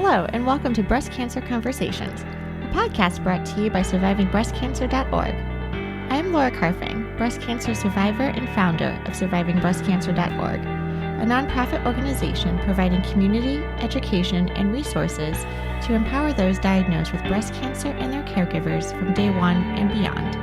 Hello, and welcome to Breast Cancer Conversations, a podcast brought to you by survivingbreastcancer.org. I am Laura Carfing, breast cancer survivor and founder of survivingbreastcancer.org, a nonprofit organization providing community, education, and resources to empower those diagnosed with breast cancer and their caregivers from day one and beyond.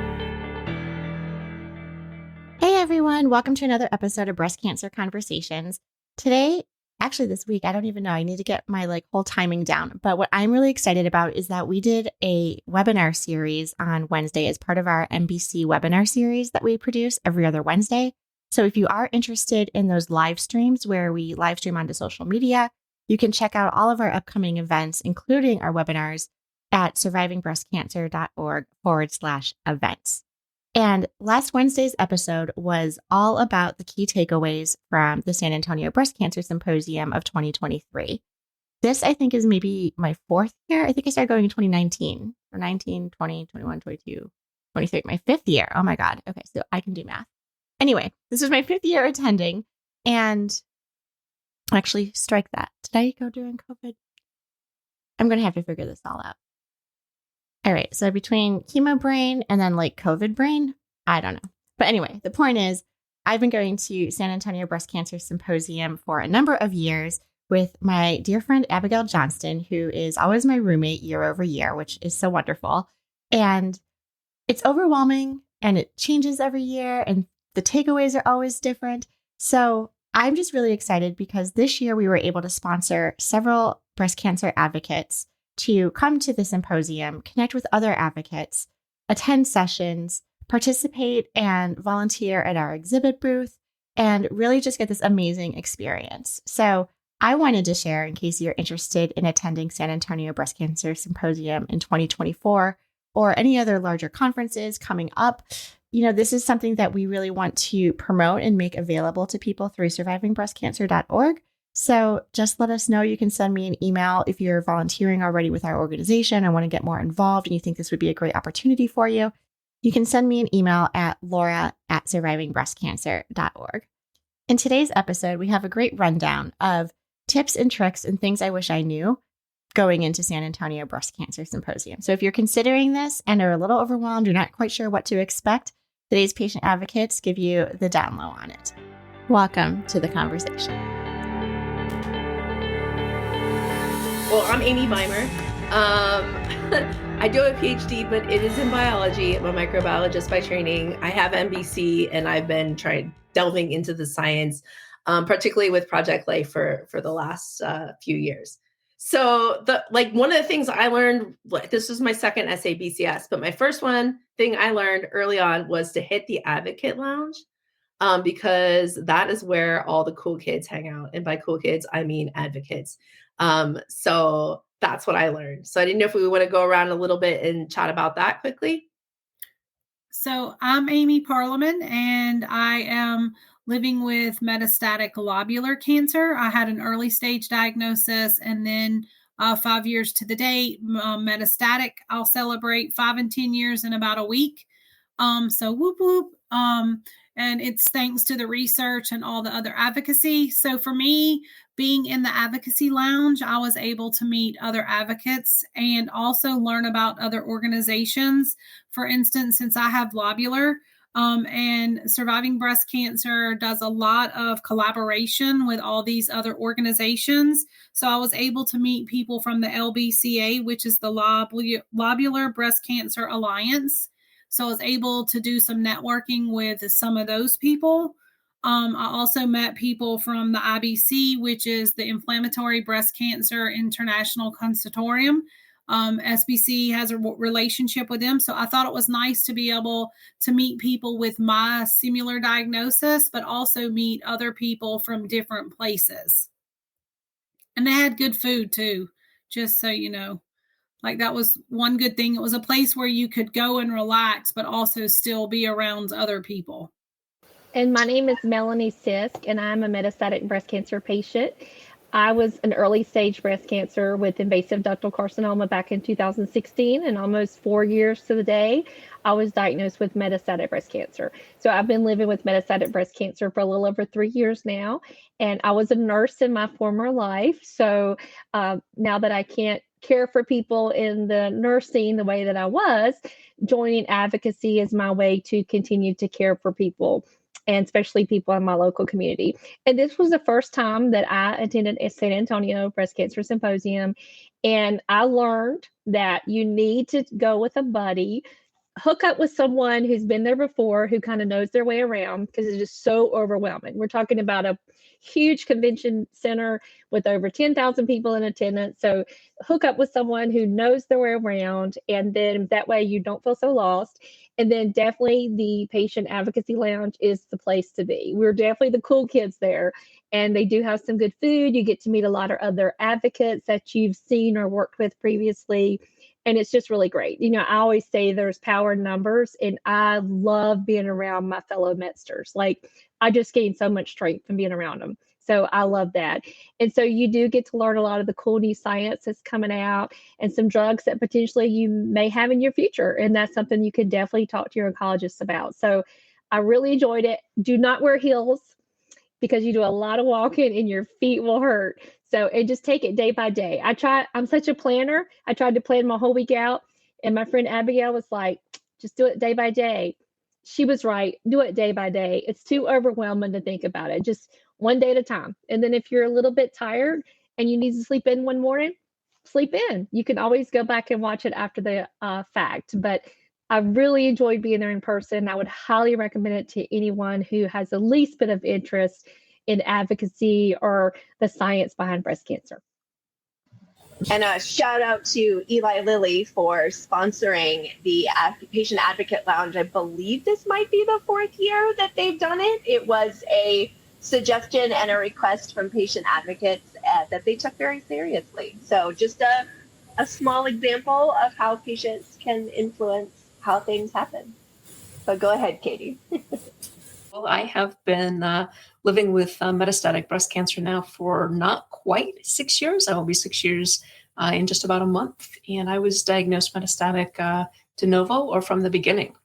Hey everyone, welcome to another episode of Breast Cancer Conversations. Today, actually this week, I don't even know, I need to get my whole timing down. But what I'm really excited about is that we did a webinar series on Wednesday as part of our MBC webinar series that we produce every other Wednesday. So if you are interested in those live streams where we live stream onto social media, you can check out all of our upcoming events, including our webinars at survivingbreastcancer.org/events. And last Wednesday's episode was all about the key takeaways from the San Antonio Breast Cancer Symposium of 2023. This, I think, is maybe my fourth year. I think I started going in 2019, or 19, 20, 21, 22, 23, my fifth year. Oh my God. Okay, so I can do math. Anyway, this was my fifth year attending, and actually strike that. Did I go during COVID? I'm going to have to figure this all out. All right. So between chemo brain and then COVID brain, I don't know. But anyway, the point is I've been going to San Antonio Breast Cancer Symposium for a number of years with my dear friend, Abigail Johnston, who is always my roommate year over year, which is so wonderful. And it's overwhelming and it changes every year and the takeaways are always different. So I'm just really excited because this year we were able to sponsor several breast cancer advocates to come to the symposium, connect with other advocates, attend sessions, participate and volunteer at our exhibit booth, and really just get this amazing experience. So I wanted to share, in case you're interested in attending San Antonio Breast Cancer Symposium in 2024 or any other larger conferences coming up, this is something that we really want to promote and make available to people through survivingbreastcancer.org. So just let us know. You can send me an email if you're volunteering already with our organization and want to get more involved and you think this would be a great opportunity for you. You can send me an email at laura@survivingbreastcancer.org. In today's episode, we have a great rundown of tips and tricks and things I wish I knew going into San Antonio Breast Cancer Symposium. So if you're considering this and are a little overwhelmed, you're not quite sure what to expect, today's patient advocates give you the down low on it. Welcome to the conversation. Well, I'm Amy Weimer. I do have a PhD, but it is in biology. I'm a microbiologist by training. I have MBC, and I've been delving into the science, particularly with Project Life for the last few years. So one of the things I learned, this was my second SABCS, but my first thing I learned early on was to hit the Advocate Lounge, because that is where all the cool kids hang out. And by cool kids, I mean advocates. So that's what I learned. So I didn't know if we want to go around a little bit and chat about that quickly. So I'm Amy Parliament, and I am living with metastatic lobular cancer. I had an early stage diagnosis, and then 5 years to the date, metastatic. I'll celebrate 5 and 10 years in about a week. So whoop whoop. And it's thanks to the research and all the other advocacy. So for me, being in the advocacy lounge, I was able to meet other advocates and also learn about other organizations. For instance, since I have lobular, and Surviving Breast Cancer does a lot of collaboration with all these other organizations. So I was able to meet people from the LBCA, which is the Lobular Breast Cancer Alliance. So I was able to do some networking with some of those people. I also met people from the IBC, which is the Inflammatory Breast Cancer International Consortium. SBC has a relationship with them. So I thought it was nice to be able to meet people with my similar diagnosis, but also meet other people from different places. And they had good food too, just so you know. That was one good thing. It was a place where you could go and relax, but also still be around other people. And my name is Melanie Sisk, and I'm a metastatic breast cancer patient. I was an early stage breast cancer with invasive ductal carcinoma back in 2016, and almost 4 years to the day, I was diagnosed with metastatic breast cancer. So I've been living with metastatic breast cancer for a little over 3 years now, and I was a nurse in my former life. So now that I can't care for people in the nursing the way that I was, joining advocacy is my way to continue to care for people, and especially people in my local community. And this was the first time that I attended a San Antonio Breast Cancer Symposium. And I learned that you need to go with a buddy, hook up with someone who's been there before, who kind of knows their way around, because it's just so overwhelming. We're talking about a huge convention center with over 10,000 people in attendance. So hook up with someone who knows their way around, and then that way you don't feel so lost. And then definitely the patient advocacy lounge is the place to be. We're definitely the cool kids there, and they do have some good food. You get to meet a lot of other advocates that you've seen or worked with previously, and it's just really great. I always say there's power in numbers, and I love being around my fellow Medsters. Like, I just gain so much strength from being around them. So I love that. And so you do get to learn a lot of the cool new science that's coming out, and some drugs that potentially you may have in your future. And that's something you can definitely talk to your oncologist about. So I really enjoyed it. Do not wear heels, because you do a lot of walking and your feet will hurt. So, and just take it day by day. I'm such a planner. I tried to plan my whole week out, and my friend Abigail was like, just do it day by day. She was right. Do it day by day. It's too overwhelming to think about it. Just one day at a time. And then if you're a little bit tired and you need to sleep in one morning, sleep in. You can always go back and watch it after the fact. But I really enjoyed being there in person. I would highly recommend it to anyone who has the least bit of interest in advocacy or the science behind breast cancer. And a shout out to Eli Lilly for sponsoring the Patient Advocate Lounge. I believe this might be the 4th year that they've done it. It was a suggestion and a request from patient advocates that they took very seriously. So just a small example of how patients can influence how things happen. But go ahead, Katie. Well, I have been living with metastatic breast cancer now for not quite 6 years. I will be 6 years in just about a month. And I was diagnosed metastatic de novo, or from the beginning.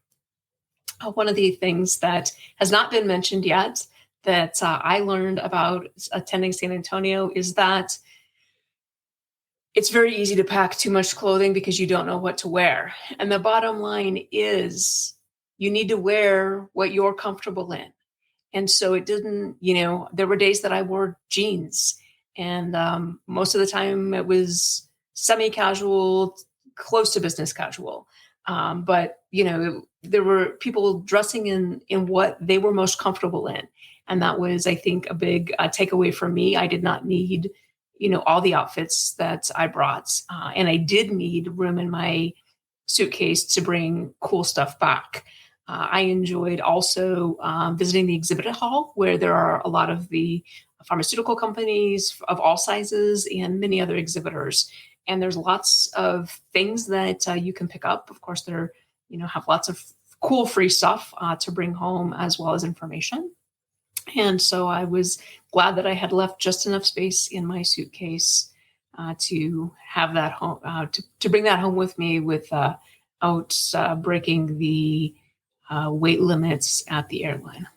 One of the things that has not been mentioned yet that I learned about attending San Antonio is that it's very easy to pack too much clothing because you don't know what to wear. And the bottom line is you need to wear what you're comfortable in. And so it didn't, there were days that I wore jeans, and most of the time it was semi-casual, close to business casual. But, there were people dressing in what they were most comfortable in. And that was, I think, a big takeaway for me. I did not need, all the outfits that I brought. And I did need room in my suitcase to bring cool stuff back. I enjoyed also visiting the exhibit hall, where there are a lot of the pharmaceutical companies of all sizes and many other exhibitors. And there's lots of things that you can pick up. Of course, there, have lots of cool free stuff to bring home, as well as information. And so I was glad that I had left just enough space in my suitcase to have that home, to bring that home with me without breaking the weight limits at the airline.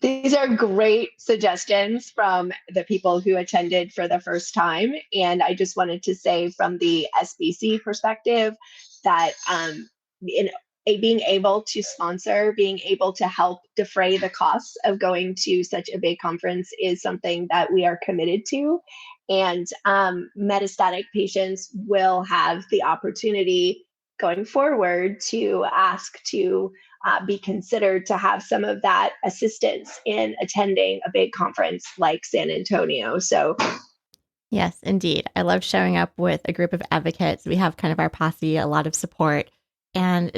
These are great suggestions from the people who attended for the first time. And I just wanted to say, from the SBC perspective, that being able to sponsor, being able to help defray the costs of going to such a big conference is something that we are committed to. And metastatic patients will have the opportunity going forward to ask to be considered to have some of that assistance in attending a big conference like San Antonio. So yes, indeed. I love showing up with a group of advocates. We have kind of our posse, a lot of support, and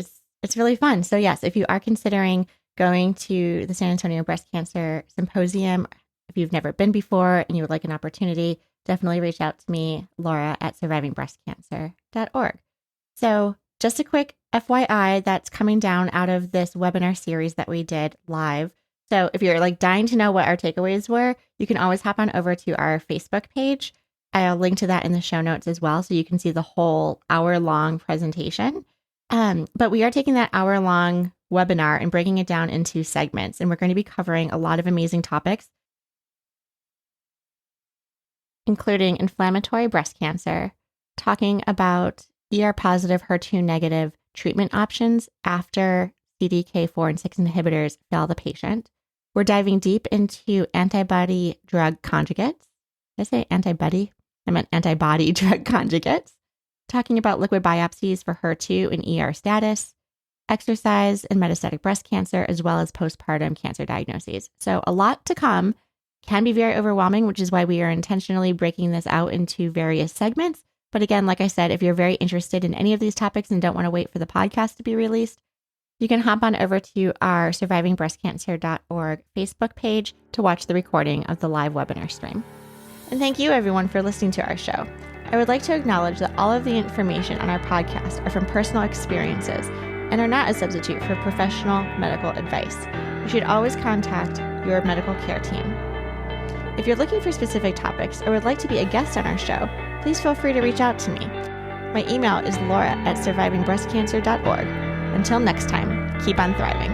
it's really fun. So yes, if you are considering going to the San Antonio Breast Cancer Symposium, if you've never been before and you would like an opportunity, definitely reach out to me, Laura, at survivingbreastcancer.org. So just a quick FYI that's coming down out of this webinar series that we did live. So if you're like dying to know what our takeaways were, you can always hop on over to our Facebook page. I'll link to that in the show notes as well, so you can see the whole hour-long presentation. But we are taking that hour-long webinar and breaking it down into segments, and we're going to be covering a lot of amazing topics, including inflammatory breast cancer, talking about ER-positive, HER2-negative treatment options after CDK4 and 6 inhibitors fail the patient. We're diving deep into antibody drug conjugates. Did I say antibody? I meant antibody drug conjugates. Talking about liquid biopsies for HER2 and ER status, exercise and metastatic breast cancer, as well as postpartum cancer diagnoses. So a lot to come. Can be very overwhelming, which is why we are intentionally breaking this out into various segments. But again, like I said, if you're very interested in any of these topics and don't want to wait for the podcast to be released, you can hop on over to our survivingbreastcancer.org Facebook page to watch the recording of the live webinar stream. And thank you everyone for listening to our show. I would like to acknowledge that all of the information on our podcast are from personal experiences and are not a substitute for professional medical advice. You should always contact your medical care team. If you're looking for specific topics or would like to be a guest on our show, please feel free to reach out to me. My email is laura@survivingbreastcancer.org. Until next time, keep on thriving.